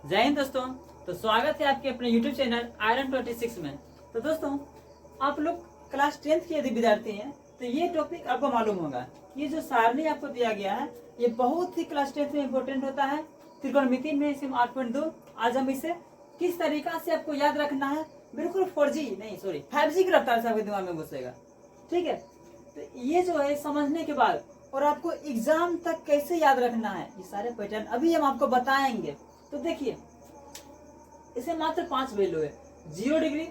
जय हिंद दोस्तों। तो स्वागत है आपके अपने YouTube चैनल आयरन 26 में। तो दोस्तों, आप लोग क्लास 10th के यदि विद्यार्थी हैं तो ये टॉपिक आपको मालूम होगा। ये जो सारणी आपको दिया गया है ये बहुत ही क्लास 10th में इम्पोर्टेंट होता है। त्रिकोणमिति में इसे 8.2। आज हम इसे किस तरीका से आपको याद रखना है, बिल्कुल 5G की रफ्तार से आपके दिमाग में घुसेगा। ठीक है, तो ये जो है समझने के बाद और आपको एग्जाम तक कैसे याद रखना है ये सारे पैटर्न अभी हम आपको बताएंगे। तो देखिए, इसे मात्र 5 वैल्यू है, 0 डिग्री,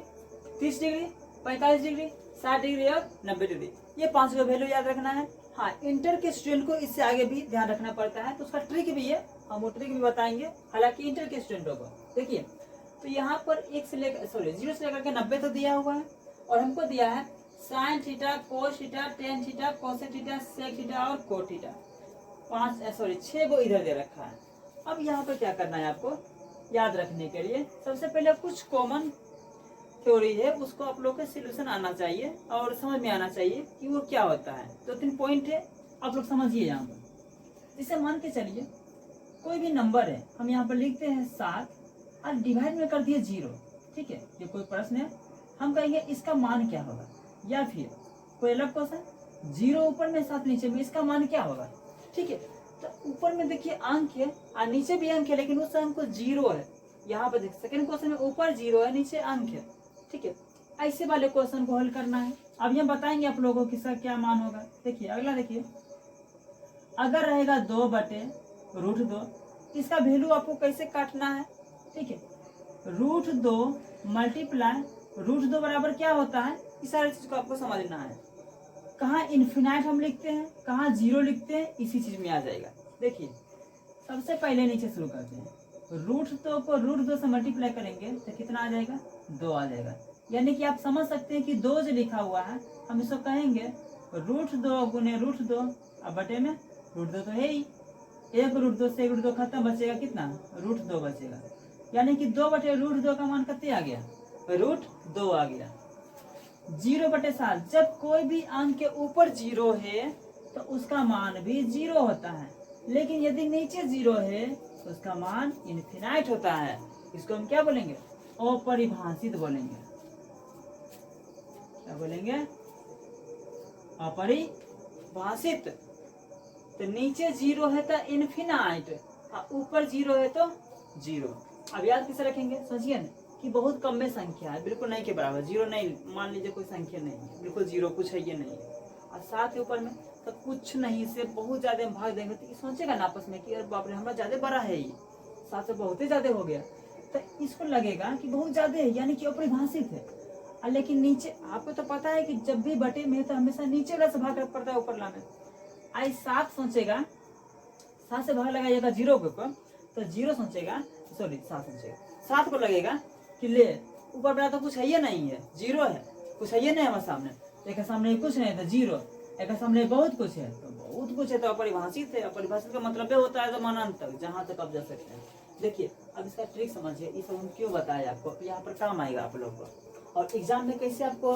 30 डिग्री, 45 डिग्री, 60 डिग्री और 90 डिग्री। ये 5 वैल्यू याद रखना है। हाँ, इंटर के स्टूडेंट को इससे आगे भी ध्यान रखना पड़ता है, तो उसका ट्रिक भी है, हम वो ट्रिक भी बताएंगे, हालांकि इंटर के स्टूडेंटों को। देखिए, तो यहाँ पर 0 से लेकर के 90 तक दिया हुआ है और हमको दिया है sine theta, cos theta, tan theta, cosec theta, sec theta और कोट थीटा। 6 को इधर दे रखा है। अब यहाँ पर क्या करना है आपको याद रखने के लिए, सबसे पहले कुछ कॉमन थ्योरी है उसको आप लोग के सोल्यूशन आना चाहिए और समझ में आना चाहिए कि वो क्या होता है। 2-3 पॉइंट है, आप लोग समझिए। यहाँ पर इसे मान के चलिए कोई भी नंबर है, हम यहाँ पर लिखते हैं 7 और डिवाइड में कर दिए 0। ठीक है, ये कोई प्रश्न है, हम कहेंगे इसका मान क्या होगा, या फिर कोई अलग क्वेश्चन 0 ऊपर में 7 नीचे में, इसका मान क्या होगा। ठीक है, तो ऊपर में देखिए अंक है और नीचे भी अंक है, लेकिन उस अंक को 0 है। यहाँ पर देखिए सेकंड क्वेश्चन में ऊपर 0 है, नीचे अंक है। ठीक है, ऐसे वाले क्वेश्चन को हल करना है। अब ये बताएंगे आप लोगों को किसका क्या मान होगा। देखिए अगला, देखिए अगर रहेगा 2/√2, इसका वैल्यू आपको कैसे काटना है। ठीक है, √2 मल्टीप्लाई √2 बराबर क्या होता है, इस सारी चीज को आपको समझना है। कहाँ इन्फिनाइट हम लिखते हैं, कहाँ 0 लिखते हैं, इसी चीज में आ जाएगा। देखिए, सबसे पहले नीचे शुरू करते हैं। √2 को √2 से मल्टीप्लाई करेंगे तो कितना आ जाएगा, 2 आ जाएगा। यानी कि आप समझ सकते हैं कि 2 जो लिखा हुआ है हम इसको कहेंगे √2 गुने √2, अब बटे में √2 तो है ही, 1√2 से 1√2 खत्म, बचेगा कितना, √2 बचेगा। यानी कि 2/√2 का मान कितने आ गया, √2 आ गया। 0/7, जब कोई भी अंक के ऊपर 0 है तो उसका मान भी 0 होता है, लेकिन यदि नीचे 0 है तो उसका मान इन्फिनाइट होता है। इसको हम क्या बोलेंगे, अपरिभाषित बोलेंगे। क्या बोलेंगे, अपरिभाषित। तो नीचे 0 है तो इन्फिनाइट, ऊपर 0 है तो 0। अब याद कैसे रखेंगे, सोचिए ना कि बहुत कम में संख्या है, बिल्कुल नहीं के बराबर, 0 नहीं, मान लीजिए कोई संख्या नहीं है, बिल्कुल 0 कुछ है, ये नहीं है, और 7 के ऊपर में तो कुछ नहीं से बहुत ज्यादा हम भाग देंगे तो सोचेगा ना आपस में कि अरे बाप रे हमारा ज्यादा बड़ा है, ये 7 से बहुत ही ज्यादा हो गया, तो इसको लगेगा कि बहुत ज्यादा है, यानी कि अपरिभाषित है। लेकिन नीचे आपको तो पता है कि जब भी बटे में तो हमेशा नीचे वाला से भाग पड़ता है ऊपर ला में। आई 7 सोचेगा, 7 से भाग लगाइएगा 0 के ऊपर तो 0 सोचेगा, 7 सोचेगा, 7 को लगेगा कि ले ऊपर बड़ा तो कुछ है ये नहीं है, 0 है, कुछ है ये नहीं हमारे सामने, एक सामने कुछ नहीं तो 0, एक सामने बहुत कुछ है तो बहुत कुछ है, तो अपरिभाषित है। अपरिभाषित का मतलब होता है तो मानांत तक, जहां तक आप जा सकते हैं। देखिए अब इसका ट्रिक समझिए, ये सब हम क्यों बताया आपको, यहाँ पर काम आएगा आप लोग को, और एग्जाम में कैसे आपको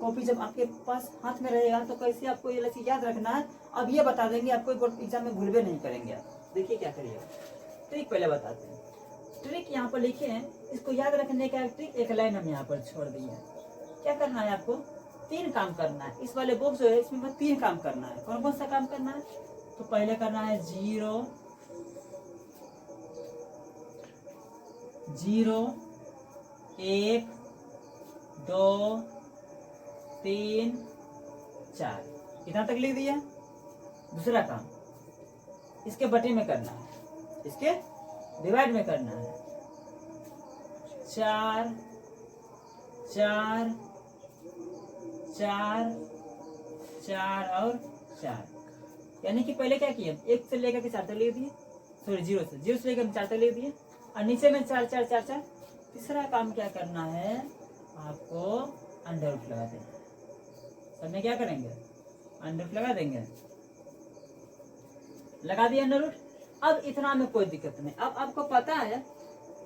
कॉपी जब आपके पास हाथ में रहेगा तो कैसे आपको ये चीज याद रखना है, अब ये बता देंगे आपको, एग्जाम में भूल भी नहीं करेंगे आप। देखिए क्या करिएगा, ट्रिक पहले बताते हैं। ट्रिक यहाँ पर लिखे हैं, इसको याद रखने का ट्रिक एक लाइन हम यहाँ पर छोड़ दिए हैं। क्या करना है आपको, 3 काम करना है। इस वाले बॉक्स जो है इसमें 3 काम करना है। कौन कौन सा काम करना है, तो पहले करना है 0 0 1 2 3 4, इतना तक लिख दिया। दूसरा काम इसके बटे में करना है, इसके डिवाइड में करना है, 4 4 4 4 और 4। यानी कि पहले क्या किया, 1 से लेकर के 4 तक ले दिए, 0 से लेकर 4 तक ले दिए, और नीचे में 4 4 4 4। तीसरा काम क्या करना है, आपको अंडर रूट लगा देंगे। सब में क्या करेंगे, अंडर रूट लगा देंगे, लगा दिया अंडर रूट। अब इतना में कोई दिक्कत नहीं। अब आपको पता है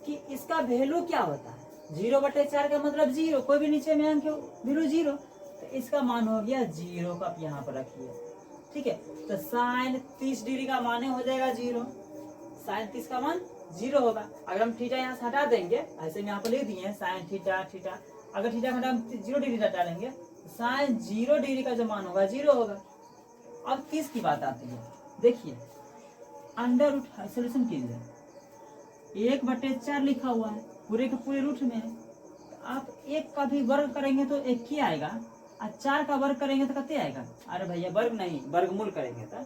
कि इसका वैल्यू क्या होता है, 0/4 का मतलब 0, कोई भी नीचे में अंक वैल्यू 0, तो इसका मान हो गया 0 का, आप यहाँ पर रखिए। ठीक है, तो साइन 30 डिग्री का मान हो जाएगा 0, साइन 30 का मान 0 होगा। अगर हम थीटा यहाँ से हटा देंगे, ऐसे में यहाँ पर लिख दिए साइन थीटा थीटा, अगर थीटा का हम 0 डिग्री हटा लेंगे साइन 0 डिग्री का जो मान होगा 0 होगा। अब 30 की बात आती है, देखिए अंडर रूट सोल्यूशन कीजिए, 1/4 लिखा हुआ है, पूरे के पूरे रूट में है। तो आप 1 का भी वर्ग करेंगे तो 1 ही आएगा, और 4 का वर्ग करेंगे तो कितने आएगा? अरे भैया वर्ग नहीं, वर्गमूल करेंगे तो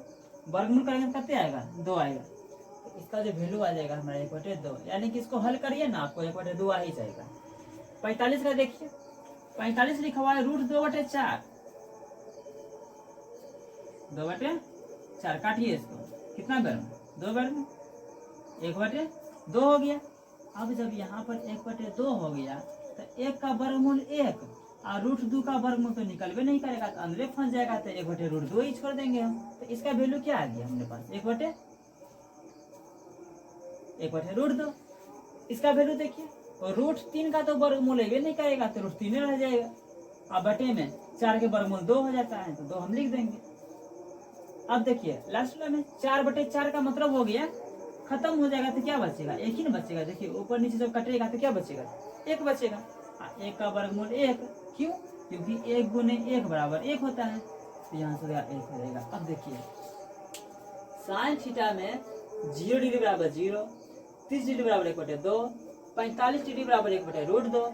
वर्गमूल करेंगे तो कितने आएगा? 2 आएगा। तो इसका जो वैल्यू आ जाएगा हमारा 1/2, यानी कि इसको हल करिए ना, आपको 1/2 आ ही जाएगा। 45 का देखिए, 45 लिखा हुआ है √2/4, 2/4 काटिए इसको, कितना वर्ग? 2 वर्ग, 1/2 हो गया। अब जब यहाँ पर 1/2 हो गया तो 1 का वर्गमूल 1 और √2 का वर्गमूल तो निकलवे नहीं करेगा, तो अंदर फंस जाएगा, तो 1/√2 ही छोड़ देंगे हम। तो इसका वैल्यू क्या आ गया हमने पास? 1/√2। इसका वैल्यू देखिए, और √3 का तो वर्गमूल ये नहीं करेगा, तो √3 रह जाएगा। अब बटे में 4 के वर्गमूल 2 हो जाता है, तो 2 हम लिख देंगे। अब देखिए लास्ट में 4/4 का मतलब हो गया खत्म हो जाएगा, तो क्या बचेगा? 1 ही ना बचेगा। देखिए ऊपर नीचे जब कटेगा तो क्या बचेगा? 1 बचेगा। 1 का वर्गमूल 1, क्यों? क्योंकि 1 गुने 1 बराबर 1 होता है, तो यहाँ से 1 हो जाएगा। अब देखिए साइन थीटा में 0 डिग्री बराबर 0, 30 डिग्री बराबर 1/2, 45 डिग्री बराबर 1/√2,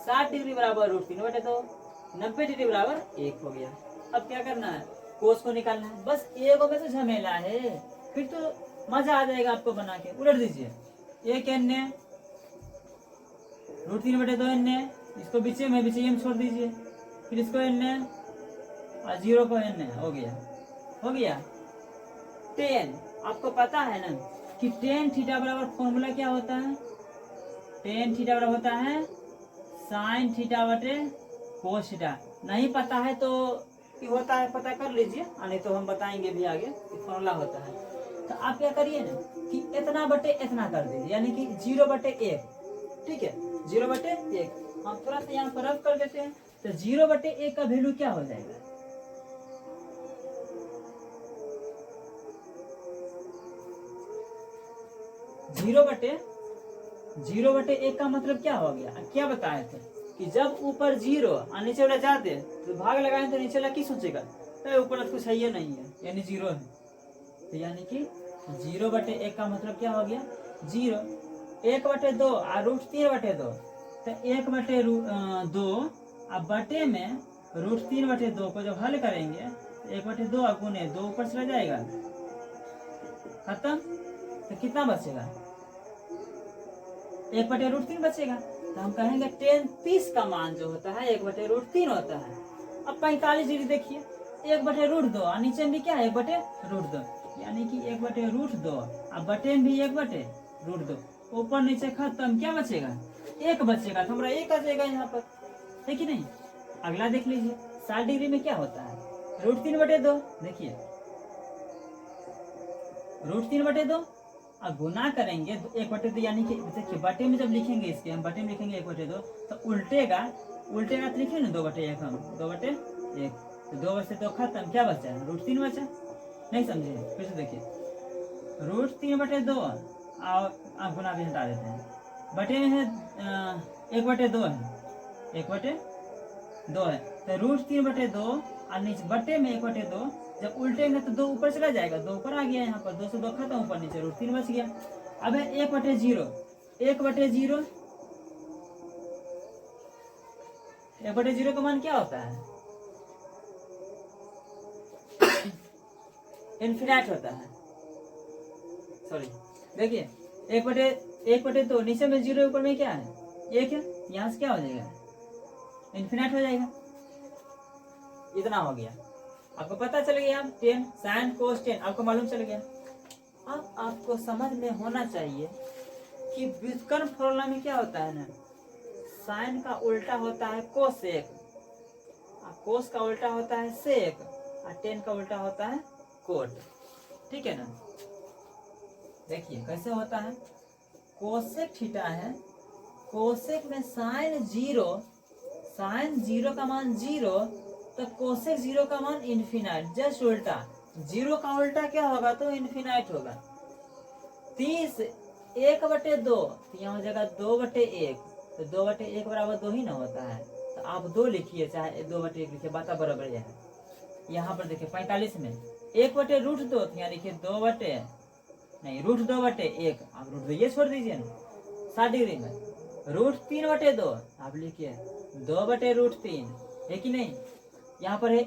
60 डिग्री बराबर √3/2, 90 डिग्री बराबर 1 हो गया। अब क्या करना है? कोस को निकालना है, बस एक में तो झमेला है, फिर तो मजा आ जाएगा आपको बना के। उलट दीजिए, 1 n √3/2 n, इसको बीच में छोड़ दीजिए, फिर इसको n और 0 को n, हो गया। 10, आपको पता है ना कि tan थीटा बराबर फॉर्मूला क्या होता है? tan थीटा बराबर होता है साइन थीटा बटे कोस थीटा। नहीं पता है तो कि होता है, पता कर लीजिए, नहीं तो हम बताएंगे भी आगे कि फॉर्मूला होता है। तो आप क्या करिए ना कि इतना बटे इतना कर दीजिए, यानी कि 0/1, ठीक है, 0/1। हम थोड़ा सा यहाँ पर रब कर देते हैं, तो 0/1 का वैल्यू क्या हो जाएगा? 0/1 का मतलब क्या हो गया? क्या बताए थे कि जब ऊपर 0 और नीचे वाला जाते तो भाग लगाए तो नीचे वाला की सोचेगा? तो ऊपर कुछ है, ये नहीं है, यानी 0 है। तो यानी कि 0/1 का मतलब क्या हो गया? 0। 1/2 और √3/2, तो 1/2 अब बटे में √3/2 को जब हल करेंगे तो 1/2 गुने 2 ऊपर चला जाएगा, खत्म। तो कितना बचेगा? 1/√3 बचेगा। तो हम कहेंगे tan 30 का मान जो होता है 1/√3 होता है। अब 45 डिग्री देखिए, 1/√2 और नीचे में भी क्या है? 1/√2, यानी कि 1/√2, अब बटे में भी 1/√2, ऊपर नीचे खत्म, क्या बचेगा? 1 बचेगा। तो हमारा 1 आ जाएगा यहाँ पर, है कि नहीं? अगला देख लीजिए, 60 डिग्री में क्या होता है? √3/2, देखिए √3/2 अब गुना करेंगे 1/2, यानी कि देखिए बटे में जब लिखेंगे, इसके हम बटे में लिखेंगे 1/2, तो उल्टेगा तो लिखे ना 2/1, हम 2/1, तो 2 से 2 खत्म, क्या बचा? √3 बचा। नहीं समझे? फिर से देखिए, √3/2 और आप गुना भी हटा देते हैं, बटे में है 1/2 है, 1/2 है, तो √3/2 और नीचे बटे में 1/2, जब उल्टेंगे तो 2 ऊपर चला जाएगा, 2 ऊपर आ गया, यहाँ पर 2 से 2 खत्म, ऊपर नीचे √3 बच गया। अब है 1/0, 1/0 का मान क्या होता है? इन्फिनाइट होता है, सॉरी। देखिए 1/2, नीचे में 0, ऊपर में क्या है? 1 है, यहाँ से क्या हो जाएगा? इन्फिनाइट हो जाएगा। इतना हो गया, आपको पता चल गया। tan sin cos tan आपको मालूम चल गया। अब आपको समझ में होना चाहिए कि व्युत्क्रम फॉर्मूला में क्या होता है ना, साइन का उल्टा होता है कोसेक, कोस का उल्टा होता है सेक, और टेन का उल्टा होता है कोट, ठीक है ना? देखिए कैसे होता है। कोसेक थीटा है, कोसेक में साइन 0 का मान 0, तो कोसेक 0 का मान इन्फिनाइट, जस्ट उल्टा। 0 का उल्टा क्या होगा? तो इन्फिनाइट होगा। 30 1/2, तो यहाँ हो जाएगा 2/1, तो 2/1 बराबर 2 ही ना होता है, तो आप 2 लिखिए चाहे 2/1 लिखिए, बात बराबर यह है। यहाँ पर देखिए 45 में 1/√2, तो यहाँ लिखिए 2/, नहीं √2/1, आप √2 ये छोड़ दीजिए ना 60 डिग्री में। √3/2 आप लिखिए 2/√3, है कि नहीं। यहाँ पर है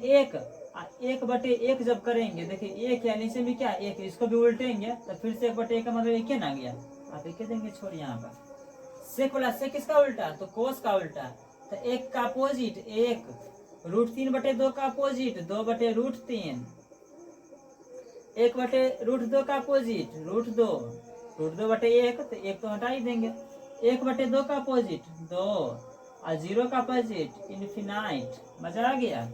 1/1 जब करेंगे, देखिए 1 या नीचे में क्या 1, इसको भी उल्टेंगे तो फिर से 1/1 का मतलब 1 ना गया, आप 1 देंगे छोड़। यहाँ पर सेक वाला सेक किसका उल्टा, तो कोस का उल्टा, तो 1 का अपोजिट 1, √3/2 का अपोजिट 2/√3, 1/√2 का अपोजिट √2, √2/1, तो 1 तो हटा ही देंगे। 1/2 का अपोजिट 2 और 0 का अपोजिट इन्फिनाइट, मजा आ गया।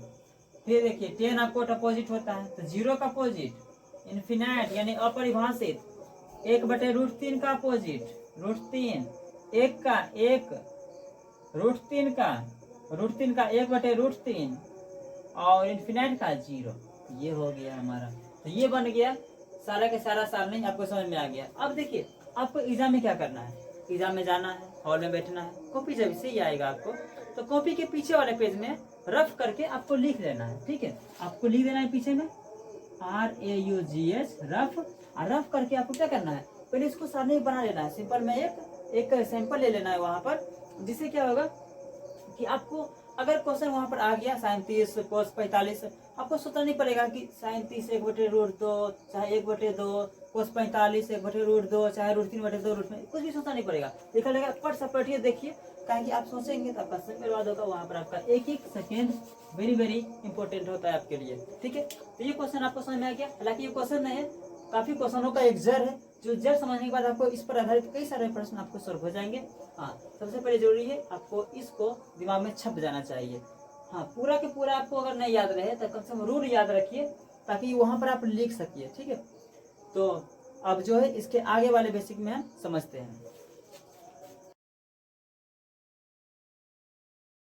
फिर देखिए 10 आपको अपोजिट होता है, तो 0 का अपोजिट इन्फिनाइट यानी अपरिभाषित, 1/√3 का अपोजिट √3, 1 का 1, √3 का 1/√3 और इन्फिनाइट का 0, ये हो गया हमारा। तो ये बन गया सारा के सारा सारणी, आपको समझ में आ गया। अब देखिए आपको एग्जाम में क्या करना है, एग्जाम में जाना है, हॉल में बैठना है, कॉपी जब से ही आएगा आपको, तो कॉपी के पीछे वाले पेज में रफ करके आपको लिख लेना है, ठीक है। आपको लिख देना है पीछे में RAUGH रफ, और रफ करके आपको क्या करना है, पहले इसको सारणी बना लेना है। सिंपल में एक सैंपल ले लेना है वहां पर, जिससे क्या होगा कि आपको अगर क्वेश्चन वहां पर आ गया sin 30 cos 45, आपको सोचना नहीं पड़ेगा कि sin 30 1/√2 चाहे 1/2, cos 45 1/√2 चाहे √3/2, कुछ भी सोचना नहीं पड़ेगा, लिखा रहेगा पट सब पढ़िए देखिए, कहें कि आप सोचेंगे तो आपका समय बर्बाद होगा। वहां पर आपका एक सेकेंड वेरी वेरी इंपॉर्टेंट होता है आपके लिए, ठीक है। तो ये क्वेश्चन आपको समझ में आ गया। हालांकि ये क्वेश्चन नहीं है, काफी क्वेश्चनों का एक जड़ है, जो जड़ समझने के बाद आपको इस पर आधारित कई सारे प्रश्न आपको सॉल्व हो जाएंगे। हाँ, सबसे पहले जरूरी है आपको इसको दिमाग में छप जाना चाहिए। हाँ, पूरा के पूरा आपको अगर नहीं याद रहे तो कम से कम रूल याद रखिए, ताकि वहां पर आप लिख सकिए, ठीक है। तो अब जो है इसके आगे वाले बेसिक में हम समझते हैं।